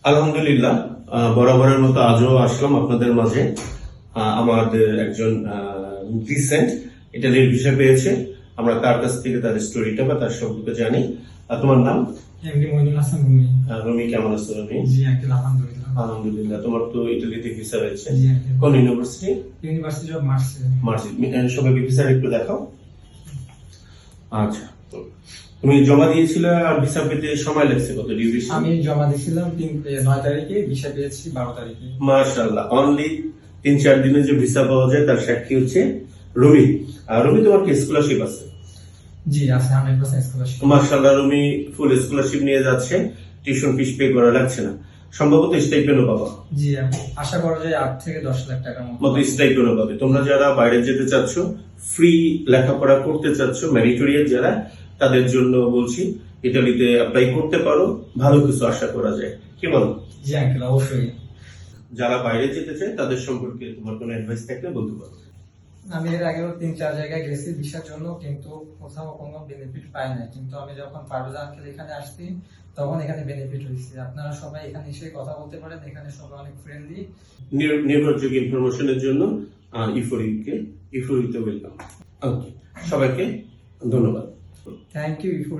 আলহামদুলিল্লাহ, বরাবরের মতো আজও আসলাম আপনাদের মাঝে। আমাদের একজন রিসেন্ট ইটালির ভিসা পেয়েছে। আমরা তার কাছ থেকে তার স্টোরিটা বা তার সম্পর্কে জানি। তোমার নাম? এমডি মইনুল হাসান রুমি। রুমি, কেমন আছো রুমি? জি আঙ্কেল, আলহামদুলিল্লাহ। আলহামদুলিল্লাহ। তোমার তো ইটালিতে ভিসা হয়েছে। জি আঙ্কেল। কোন university? University of Marcel. Merced. সবাইকে ভিসার একটু দেখাও। আচ্ছা, তো তুমি জমা দিয়েছিলে আর ভিসা পেতে সময় লাগছে কত? ডিউরেশন? আমি জমা দিয়েছিলাম 9 তারিখে, ভিসা পেয়েছি 12 তারিখে। মাশাআল্লাহ, অনলি 3-4 দিনে যে ভিসা পাওয়া যায় তার সাক্ষী হচ্ছে রুমি। আর রুমি, তোমার কি স্কলারশিপ আছে? জি আছে, 100% স্কলারশিপ। মাশাআল্লাহ, রুমি ফুল স্কলারশিপ নিয়ে যাচ্ছে, টিউশন ফিস পে করা লাগছে না। সম্ভবত স্টাইপেন্ডও পাবা। জি আশা করা যায় 8 থেকে 10 লাখ টাকার মতো স্টাইপেন্ডও পাবে। তোমরা যারা বাইরে যেতে চাচ্ছ, ফ্রি লেখাপড়া করতে চাচ্ছ, ম্যারিটোরিয়াল যারা, তাদের জন্য বলছি ইতালিতে অ্যাপ্লাই করতে পারো। ভালো কিছু আশা করা যায়, কি বলো? জি আঙ্কেল, অবশ্যই। যারা বাইরে যেতে চায় তাদের সম্পর্কে তোমার কোনো অ্যাডভাইস থাকলে বলতে পারো। আমি এর আগেও 3-4 জায়গায় গেছি ভিসার জন্য, কিন্তু কোথাও কোনো বেনিফিট পাই নাই। কিন্তু আমি যখন পারভেজ আঙ্কেল এখানে আসছি, তখন এখানে বেনিফিট হয়েছে। আপনারা সবাই এখানে এসে কথা বলতে পারেন, এখানে সবাই অনেক ফ্রেন্ডলি। নির্ভরযোগ্য ইনফরমেশনের জন্য ইফোরিতে ওয়েলকাম। ওকে, সবাইকে ধন্যবাদ। Thank you for